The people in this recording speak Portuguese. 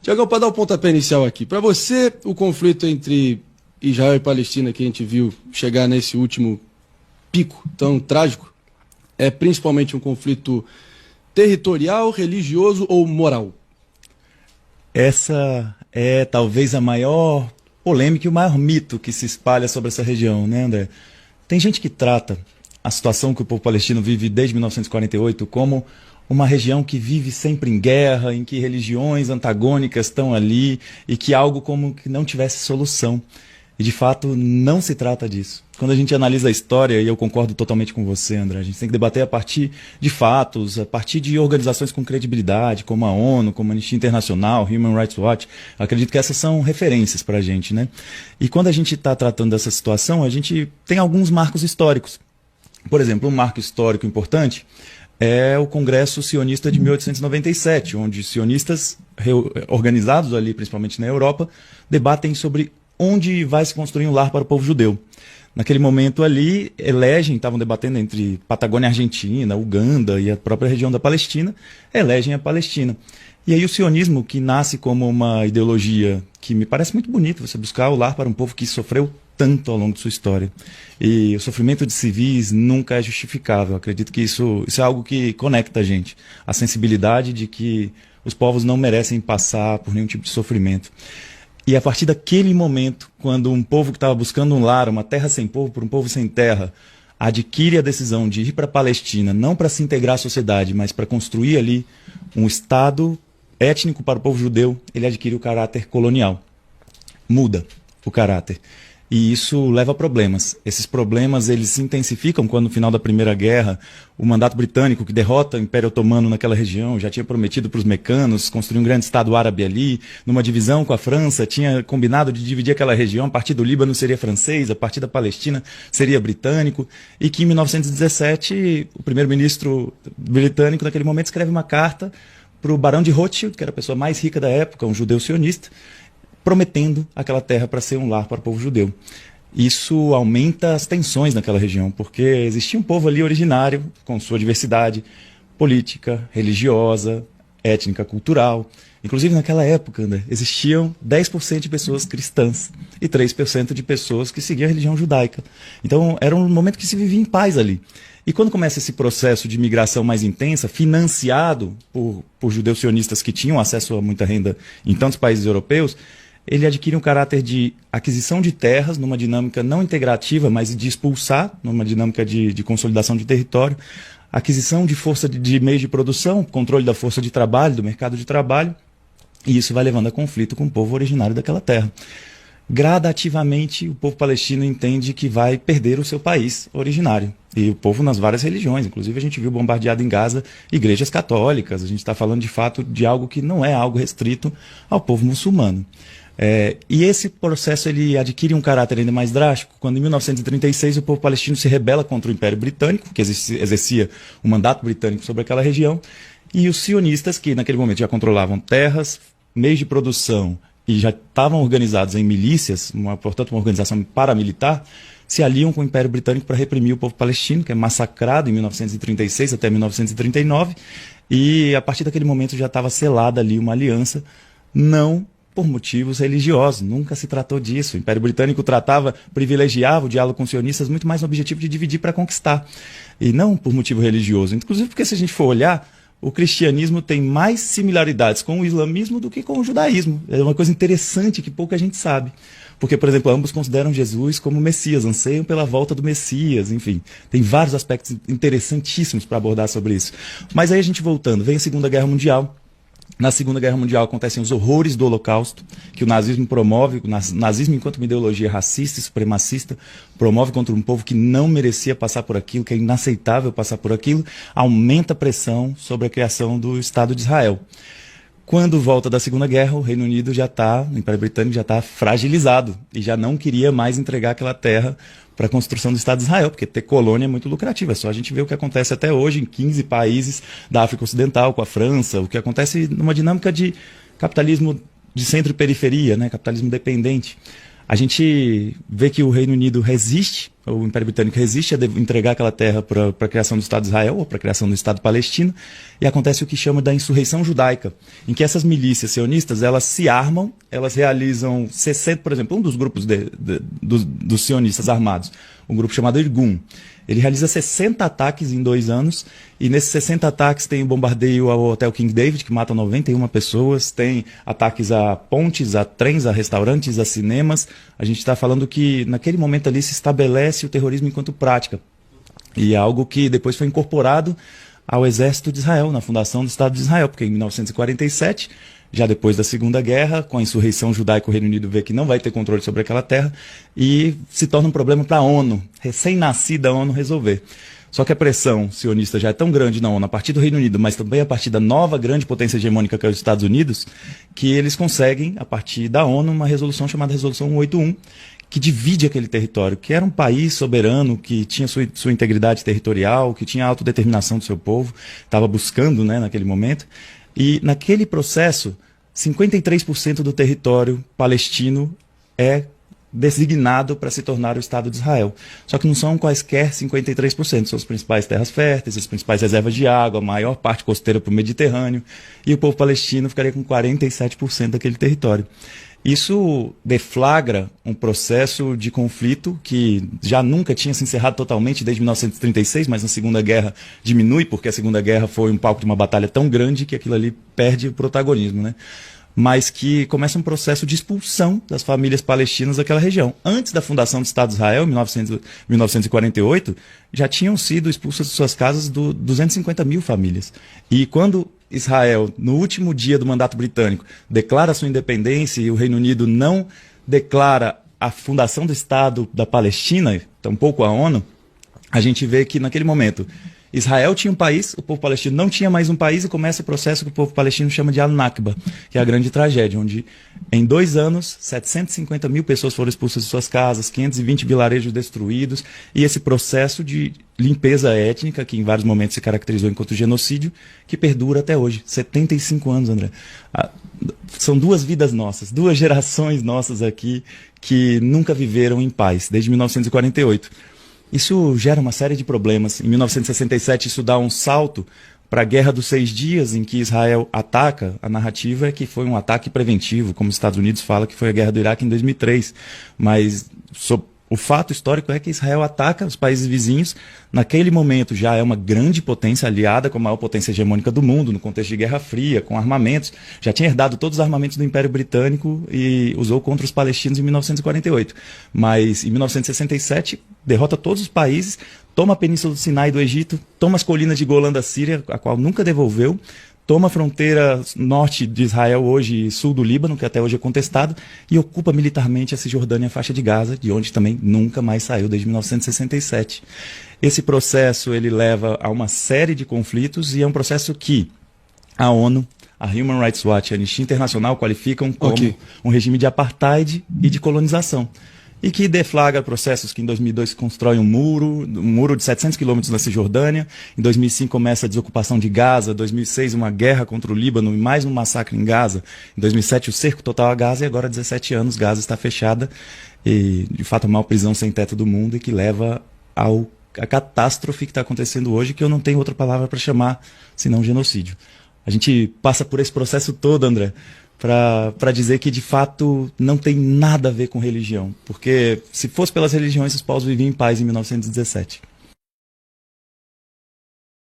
Tiagão, para dar o pontapé inicial aqui, para você, o conflito entre Israel e Palestina que a gente viu chegar nesse último pico tão trágico, é principalmente um conflito territorial, religioso ou moral? Essa é talvez a maior polêmica e o maior mito que se espalha sobre essa região, né, André? Tem gente que trata a situação que o povo palestino vive desde 1948 como uma região que vive sempre em guerra, em que religiões antagônicas estão ali e que algo como que não tivesse solução. E, de fato, não se trata disso. Quando a gente analisa a história, e eu concordo totalmente com você, André, a gente tem que debater a partir de fatos, a partir de organizações com credibilidade, como a ONU, como a Anistia Internacional, Human Rights Watch. Eu acredito que essas são referências para a gente, né? E quando a gente está tratando dessa situação, a gente tem alguns marcos históricos. Por exemplo, um marco histórico importante é o Congresso Sionista de 1897, onde sionistas organizados ali, principalmente na Europa, debatem sobre onde vai se construir um lar para o povo judeu. Naquele momento ali, estavam debatendo entre Patagônia Argentina, Uganda e a própria região da Palestina, elegem a Palestina. E aí o sionismo, que nasce como uma ideologia que me parece muito bonito, você buscar o lar para um povo que sofreu tanto ao longo de sua história. E o sofrimento de civis nunca é justificável. Eu acredito que isso é algo que conecta a gente. A sensibilidade de que os povos não merecem passar por nenhum tipo de sofrimento. E a partir daquele momento, quando um povo que estava buscando um lar, uma terra sem povo, por um povo sem terra, adquire a decisão de ir para a Palestina, não para se integrar à sociedade, mas para construir ali um Estado étnico para o povo judeu, ele adquire o caráter colonial. Muda o caráter. E isso leva a problemas. Esses problemas eles se intensificam quando, no final da Primeira Guerra, o mandato britânico, que derrota o Império Otomano naquela região, já tinha prometido para os mecanos construir um grande Estado árabe ali, numa divisão com a França, tinha combinado de dividir aquela região, a partir do Líbano seria francês, a partir da Palestina seria britânico, e que em 1917 o primeiro-ministro britânico, naquele momento, escreve uma carta para o Barão de Rothschild, que era a pessoa mais rica da época, um judeu sionista, prometendo aquela terra para ser um lar para o povo judeu. Isso aumenta as tensões naquela região, porque existia um povo ali originário, com sua diversidade política, religiosa, étnica, cultural. Inclusive, naquela época, André, existiam 10% de pessoas cristãs e 3% de pessoas que seguiam a religião judaica. Então, era um momento que se vivia em paz ali. E quando começa esse processo de migração mais intensa, financiado por judeus sionistas que tinham acesso a muita renda em tantos países europeus, ele adquire um caráter de aquisição de terras, numa dinâmica não integrativa, mas de expulsar, numa dinâmica de consolidação de território, aquisição de força de meios de produção, controle da força de trabalho, do mercado de trabalho, e isso vai levando a conflito com o povo originário daquela terra. Gradativamente, o povo palestino entende que vai perder o seu país originário. E o povo nas várias religiões, inclusive a gente viu bombardeado em Gaza igrejas católicas, a gente está falando de fato de algo que não é algo restrito ao povo muçulmano. E esse processo ele adquire um caráter ainda mais drástico quando, em 1936, o povo palestino se rebela contra o Império Britânico, que exercia o mandato britânico sobre aquela região, e os sionistas, que naquele momento já controlavam terras, meios de produção e já estavam organizados em milícias, portanto uma organização paramilitar, se aliam com o Império Britânico para reprimir o povo palestino, que é massacrado em 1936 até 1939, e a partir daquele momento já estava selada ali uma aliança, não por motivos religiosos, nunca se tratou disso. O Império Britânico privilegiava o diálogo com os sionistas muito mais no objetivo de dividir para conquistar, e não por motivo religioso. Inclusive porque, se a gente for olhar, o cristianismo tem mais similaridades com o islamismo do que com o judaísmo. É uma coisa interessante que pouca gente sabe. Porque, por exemplo, ambos consideram Jesus como Messias, anseiam pela volta do Messias, enfim. Tem vários aspectos interessantíssimos para abordar sobre isso. Mas aí a gente voltando, vem a Segunda Guerra Mundial. Na Segunda Guerra Mundial acontecem os horrores do Holocausto, que o nazismo promove, o nazismo enquanto uma ideologia racista e supremacista, promove contra um povo que não merecia passar por aquilo, que é inaceitável passar por aquilo, aumenta a pressão sobre a criação do Estado de Israel. Quando volta da Segunda Guerra, o Reino Unido o Império Britânico já está fragilizado e já não queria mais entregar aquela terra para a construção do Estado de Israel, porque ter colônia é muito lucrativo. É só a gente ver o que acontece até hoje em 15 países da África Ocidental, com a França, o que acontece numa dinâmica de capitalismo de centro e periferia, né? Capitalismo dependente. A gente vê que o Reino Unido resiste o Império Britânico resiste a entregar aquela terra para a criação do Estado de Israel ou para a criação do Estado palestino, e acontece o que chama da insurreição judaica, em que essas milícias sionistas, elas se armam, elas realizam 60, por exemplo, um dos grupos dos sionistas armados, um grupo chamado Irgun, ele realiza 60 ataques em 2 anos, e nesses 60 ataques tem o bombardeio ao Hotel King David, que mata 91 pessoas, tem ataques a pontes, a trens, a restaurantes, a cinemas. A gente está falando que naquele momento ali se estabelece o terrorismo enquanto prática. E é algo que depois foi incorporado ao exército de Israel, na fundação do Estado de Israel, porque em 1947... já depois da Segunda Guerra, com a insurreição judaica, o Reino Unido vê que não vai ter controle sobre aquela terra e se torna um problema para a ONU, recém-nascida ONU, resolver. Só que a pressão sionista já é tão grande na ONU, a partir do Reino Unido, mas também a partir da nova grande potência hegemônica que é os Estados Unidos, que eles conseguem, a partir da ONU, uma resolução chamada Resolução 181, que divide aquele território, que era um país soberano, que tinha sua integridade territorial, que tinha a autodeterminação do seu povo, estava buscando, né, naquele momento. E naquele processo, 53% do território palestino é designado para se tornar o Estado de Israel. Só que não são quaisquer 53%, são as principais terras férteis, as principais reservas de água, a maior parte costeira para o Mediterrâneo, e o povo palestino ficaria com 47% daquele território. Isso deflagra um processo de conflito que já nunca tinha se encerrado totalmente desde 1936, mas na Segunda Guerra diminui, porque a Segunda Guerra foi um palco de uma batalha tão grande que aquilo ali perde o protagonismo, né? Mas que começa um processo de expulsão das famílias palestinas daquela região. Antes da fundação do Estado de Israel, em 1948, já tinham sido expulsas de suas casas 250 mil famílias. E quando Israel, no último dia do mandato britânico, declara sua independência e o Reino Unido não declara a fundação do Estado da Palestina, tampouco a ONU, a gente vê que naquele momento Israel tinha um país, o povo palestino não tinha mais um país e começa o processo que o povo palestino chama de Al-Nakba, que é a grande tragédia, onde em 2 anos 750 mil pessoas foram expulsas de suas casas, 520 vilarejos destruídos, e esse processo de limpeza étnica, que em vários momentos se caracterizou enquanto genocídio, que perdura até hoje, 75 anos, André. São 2 vidas nossas, 2 gerações nossas aqui que nunca viveram em paz, desde 1948. Isso gera uma série de problemas. Em 1967, isso dá um salto para a Guerra dos 6 Dias, em que Israel ataca. A narrativa é que foi um ataque preventivo, como os Estados Unidos falam que foi a Guerra do Iraque em 2003. Mas o fato histórico é que Israel ataca os países vizinhos. Naquele momento já é uma grande potência aliada com a maior potência hegemônica do mundo, no contexto de Guerra Fria, com armamentos. Já tinha herdado todos os armamentos do Império Britânico e usou contra os palestinos em 1948. Mas em 1967 derrota todos os países, toma a Península do Sinai do Egito, toma as colinas de Golã da Síria, a qual nunca devolveu, toma a fronteira norte de Israel hoje e sul do Líbano, que até hoje é contestado, e ocupa militarmente a Cisjordânia e a faixa de Gaza, de onde também nunca mais saiu desde 1967. Esse processo ele leva a uma série de conflitos e é um processo que a ONU, a Human Rights Watch e a Anistia Internacional qualificam como um regime de apartheid e de colonização. E que deflagra processos que em 2002 se constrói um muro de 700 quilômetros na Cisjordânia, em 2005 começa a desocupação de Gaza, em 2006 uma guerra contra o Líbano e mais um massacre em Gaza, em 2007 o cerco total a Gaza e agora há 17 anos Gaza está fechada e de fato a maior prisão sem teto do mundo e que leva a catástrofe que está acontecendo hoje, que eu não tenho outra palavra para chamar senão genocídio. A gente passa por esse processo todo, André, para dizer que de fato não tem nada a ver com religião, porque se fosse pelas religiões os povos viviam em paz em 1917.